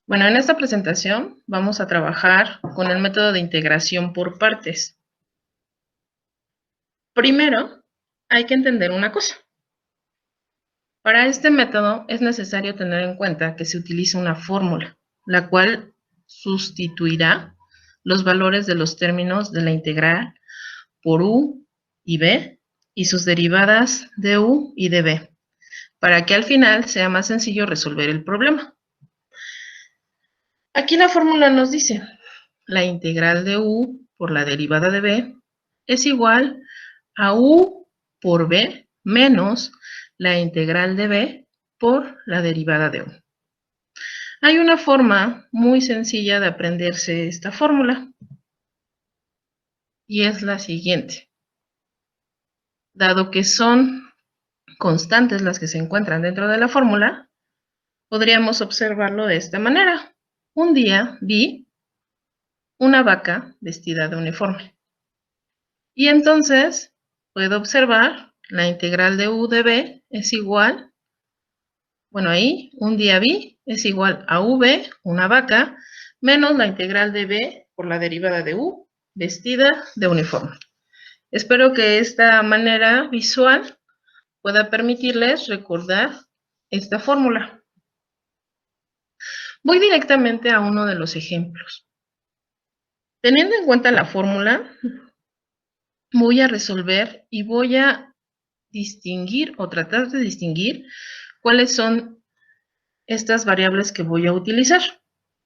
Bueno, en esta presentación vamos a trabajar con el método de integración por partes. Primero, hay que entender una cosa. Para este método es necesario tener en cuenta que se utiliza una fórmula, la cual sustituirá los valores de los términos de la integral por u y b y sus derivadas de u y de b, para que al final sea más sencillo resolver el problema. Aquí la fórmula nos dice: la integral de u por la derivada de b es igual a u por b menos la integral de b por la derivada de u. Hay una forma muy sencilla de aprenderse esta fórmula y es la siguiente. Dado que son constantes las que se encuentran dentro de la fórmula, podríamos observarlo de esta manera. Un día vi una vaca vestida de uniforme. Y entonces puedo observar la integral de u de b es igual, bueno, ahí un día b es igual a v, una vaca, menos la integral de b por la derivada de u, vestida de uniforme. Espero que esta manera visual pueda permitirles recordar esta fórmula. Voy directamente a uno de los ejemplos. Teniendo en cuenta la fórmula, voy a resolver y voy a distinguir o tratar de distinguir cuáles son estas variables que voy a utilizar.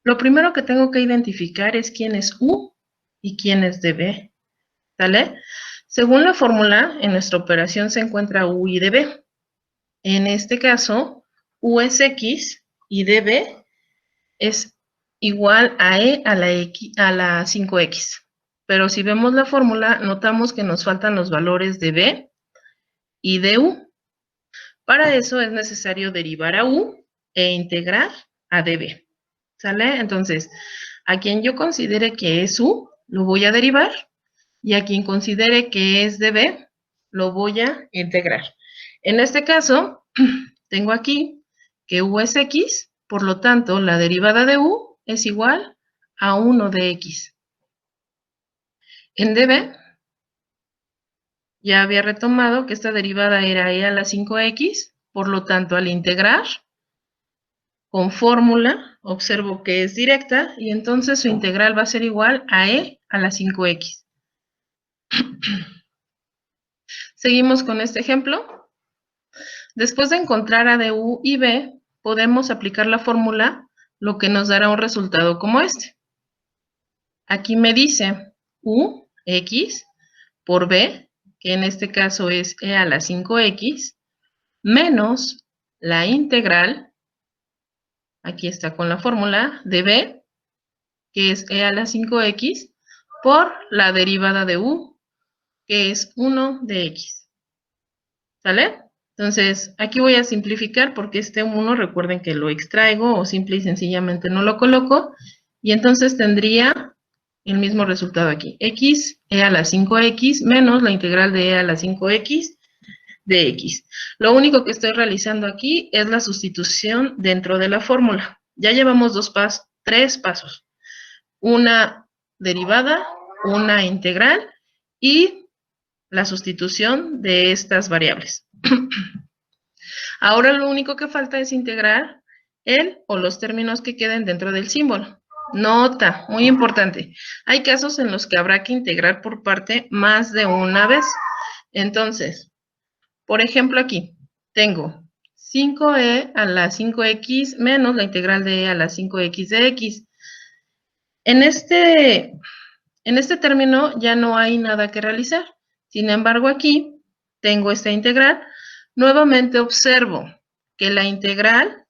Lo primero que tengo que identificar es quién es u y quién es db, ¿sale? Según la fórmula, en nuestra operación se encuentra u y db. En este caso, u es x y db es igual a e a la 5x. Pero si vemos la fórmula, notamos que nos faltan los valores de b y de u. Para eso es necesario derivar a u e integrar a db, ¿sale? Entonces, a quien yo considere que es u, lo voy a derivar, y a quien considere que es db, lo voy a integrar. En este caso, tengo aquí que u es x, por lo tanto, la derivada de u es igual a 1 de x. En db, ya había retomado que esta derivada era e a la 5x, por lo tanto, al integrar con fórmula, observo que es directa, y entonces su integral va a ser igual a e a la 5x. Seguimos con este ejemplo. Después de encontrar a de u y b, podemos aplicar la fórmula, lo que nos dará un resultado como este. Aquí me dice u, x, por b, que en este caso es e a la 5x, menos la integral, aquí está con la fórmula, de b, que es e a la 5x, por la derivada de u, que es 1 de x. ¿Sale? Entonces, aquí voy a simplificar porque este 1, recuerden que lo extraigo o simple y sencillamente no lo coloco, y entonces tendría el mismo resultado aquí. X e a la 5x menos la integral de e a la 5x de x. Lo único que estoy realizando aquí es la sustitución dentro de la fórmula. Ya llevamos tres pasos. Una derivada, una integral y la sustitución de estas variables. Ahora lo único que falta es integrar el o los términos que queden dentro del símbolo. Nota, muy importante. Hay casos en los que habrá que integrar por parte más de una vez. Entonces, por ejemplo aquí, tengo 5e a la 5x menos la integral de e a la 5x de x. En este término ya no hay nada que realizar. Sin embargo, aquí tengo esta integral. Nuevamente observo que la integral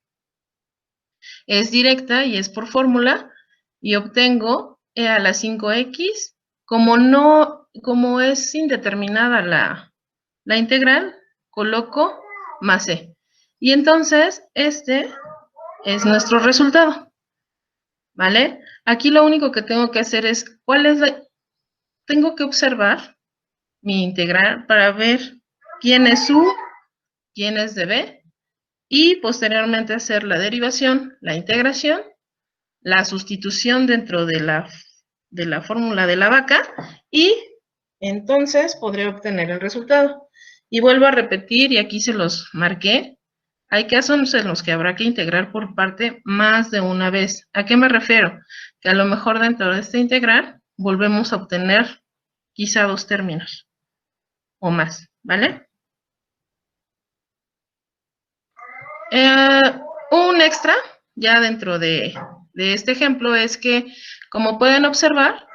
es directa y es por fórmula, y obtengo e a la 5x. Como es indeterminada la integral, coloco más e. Y entonces, este es nuestro resultado, ¿vale? Aquí lo único que tengo que hacer es, tengo que observar mi integral para ver quién es u, quién es db, y posteriormente hacer la derivación, la integración, la sustitución dentro de la fórmula de la vaca y entonces podré obtener el resultado. Y vuelvo a repetir, y aquí se los marqué, hay casos en los que habrá que integrar por parte más de una vez. ¿A qué me refiero? Que a lo mejor dentro de este integral volvemos a obtener quizá dos términos o más, ¿vale? Un extra ya dentro de este ejemplo es que, como pueden observar,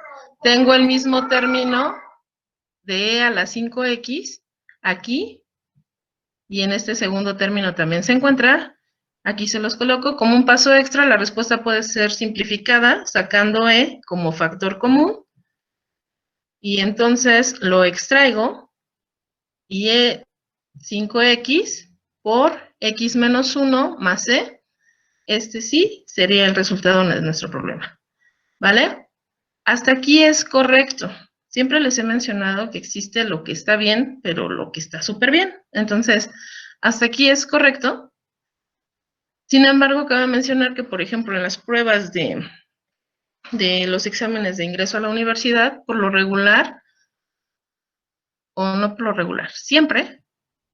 tengo el mismo término de e a la 5x aquí, y en este segundo término también se encuentra. Aquí se los coloco. Como un paso extra, la respuesta puede ser simplificada sacando e como factor común, y entonces lo extraigo, y e 5x por x menos 1 más e. Este sí sería el resultado de nuestro problema, ¿vale? Hasta aquí es correcto. Siempre les he mencionado que existe lo que está bien, pero lo que está súper bien. Entonces, hasta aquí es correcto. Sin embargo, cabe mencionar que, por ejemplo, en las pruebas de los exámenes de ingreso a la universidad, por lo regular, o no por lo regular, siempre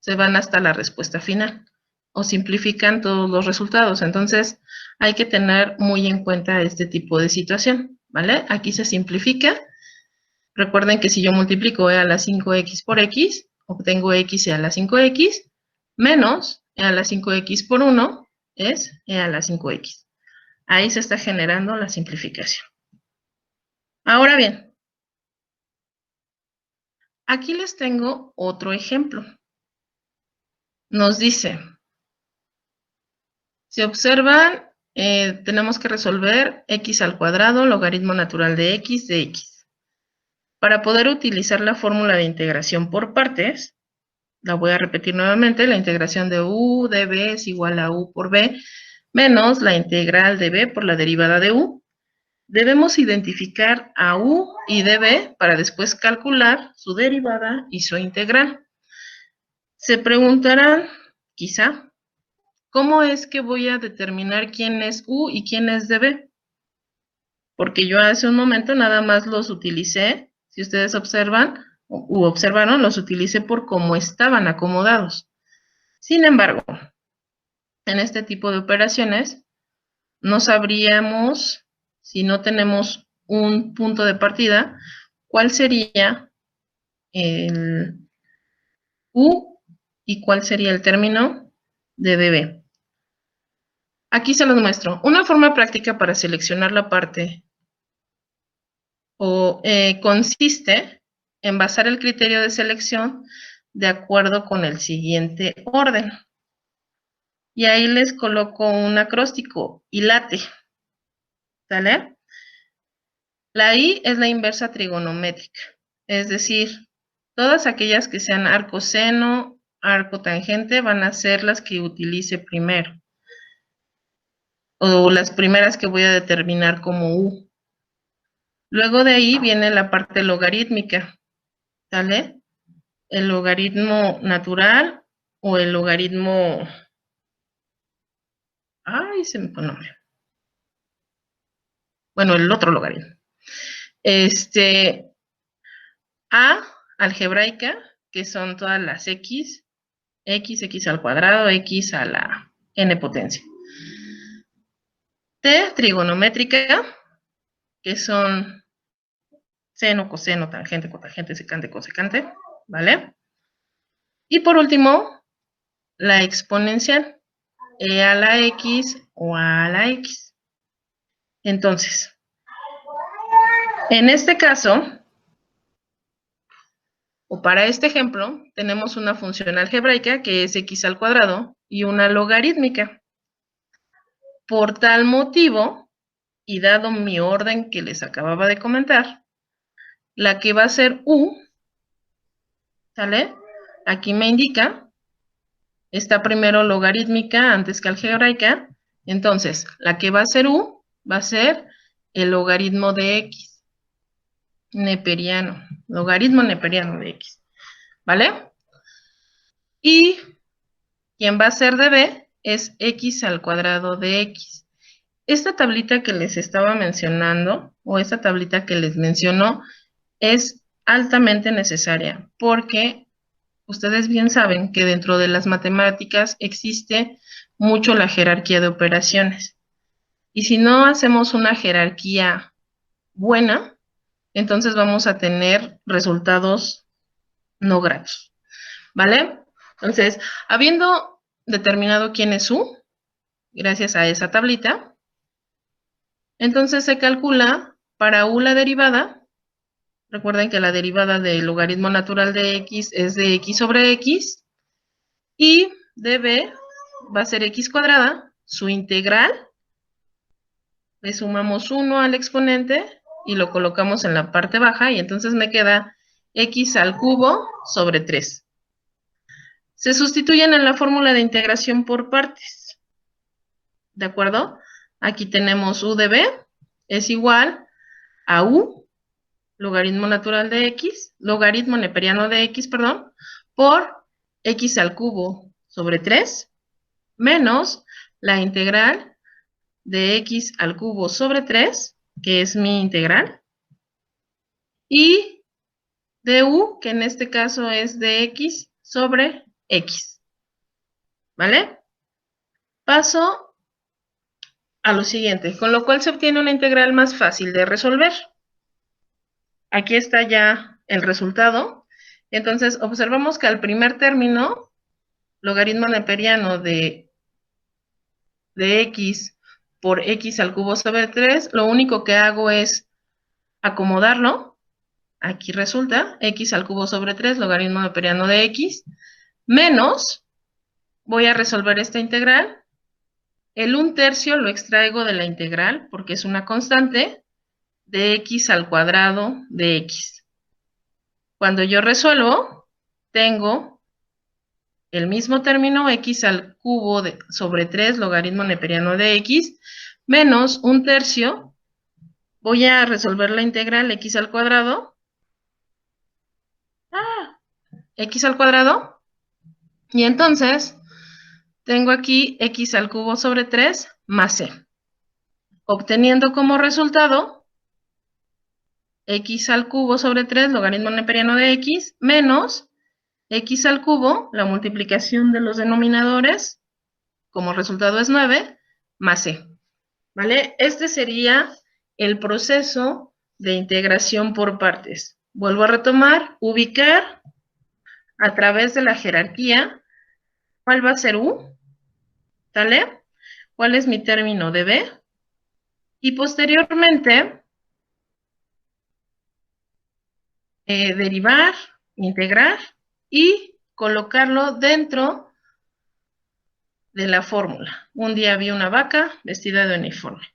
se van hasta la respuesta final o simplifican todos los resultados. Entonces, hay que tener muy en cuenta este tipo de situación, ¿vale? Aquí se simplifica. Recuerden que si yo multiplico e a la 5x por x, obtengo x e a la 5x, menos e a la 5x por 1 es e a la 5x. Ahí se está generando la simplificación. Ahora bien, aquí les tengo otro ejemplo. Nos dice, si observan, tenemos que resolver x al cuadrado, logaritmo natural de x. Para poder utilizar la fórmula de integración por partes, la voy a repetir nuevamente, la integración de u de b es igual a u por b, menos la integral de b por la derivada de u. Debemos identificar a u y db para después calcular su derivada y su integral. Se preguntarán, quizá, ¿cómo es que voy a determinar quién es u y quién es db? Porque yo hace un momento nada más los utilicé, si ustedes observan, u observaron, los utilicé por cómo estaban acomodados. Sin embargo, en este tipo de operaciones, no sabríamos, si no tenemos un punto de partida, cuál sería el u y cuál sería el término de db. Aquí se los muestro. Una forma práctica para seleccionar la parte consiste en basar el criterio de selección de acuerdo con el siguiente orden. Y ahí les coloco un acróstico, ILATE, ¿sale? La I es la inversa trigonométrica, es decir, todas aquellas que sean arco seno, arco tangente van a ser las que utilice primero, o las primeras que voy a determinar como U. Luego de ahí viene la parte logarítmica, ¿sale? El logaritmo natural o el logaritmo... Ay, se me fue el nombre. Bueno, el otro logaritmo. A, algebraica, que son todas las x al cuadrado, x a la n potencia. T, trigonométrica, que son seno, coseno, tangente, cotangente, secante, cosecante, ¿vale? Y por último, la exponencial, e a la x o a la x. Entonces, en este caso, o para este ejemplo, tenemos una función algebraica que es x al cuadrado y una logarítmica. Por tal motivo, y dado mi orden que les acababa de comentar, la que va a ser u, ¿sale? Aquí me indica, está primero logarítmica antes que algebraica, entonces la que va a ser u va a ser el logaritmo de x, neperiano, logaritmo neperiano de x, ¿vale? Y quien va a ser de b es x al cuadrado de x. esta tablita que les estaba mencionando, o esta tablita que les mencionó, es altamente necesaria, porque ustedes bien saben que dentro de las matemáticas existe mucho la jerarquía de operaciones. Y si no hacemos una jerarquía buena, entonces vamos a tener resultados no gratos, ¿vale? Entonces, habiendo determinado quién es U, gracias a esa tablita, entonces se calcula para U la derivada. Recuerden que la derivada del logaritmo natural de x es de x sobre x, y de b va a ser x cuadrada, su integral, le sumamos 1 al exponente y lo colocamos en la parte baja, y entonces me queda x al cubo sobre 3. Se sustituyen en la fórmula de integración por partes. ¿De acuerdo? Aquí tenemos u de b es igual a u, logaritmo natural de x, logaritmo neperiano de x, perdón, por x al cubo sobre 3, menos la integral de x al cubo sobre 3, que es mi integral, y de u, que en este caso es de x sobre x. ¿Vale? Paso a lo siguiente, con lo cual se obtiene una integral más fácil de resolver. Aquí está ya el resultado. Entonces, observamos que al primer término, logaritmo neperiano de x por x al cubo sobre 3, lo único que hago es acomodarlo. Aquí resulta x al cubo sobre 3, logaritmo neperiano de x, menos, voy a resolver esta integral. El 1/3 lo extraigo de la integral porque es una constante de x al cuadrado de x. Cuando yo resuelvo, tengo el mismo término, x al cubo sobre 3, logaritmo neperiano de x, menos 1/3. Voy a resolver la integral x al cuadrado. X al cuadrado. Y entonces, tengo aquí x al cubo sobre 3 más c. Obteniendo como resultado x al cubo sobre 3, logaritmo neperiano de x, menos x al cubo, la multiplicación de los denominadores, como resultado es 9, más c. ¿Vale? Este sería el proceso de integración por partes. Vuelvo a retomar, ubicar a través de la jerarquía cuál va a ser u, ¿vale? ¿Cuál es mi término de b? Y posteriormente, derivar, integrar y colocarlo dentro de la fórmula. Un día vi una vaca vestida de uniforme.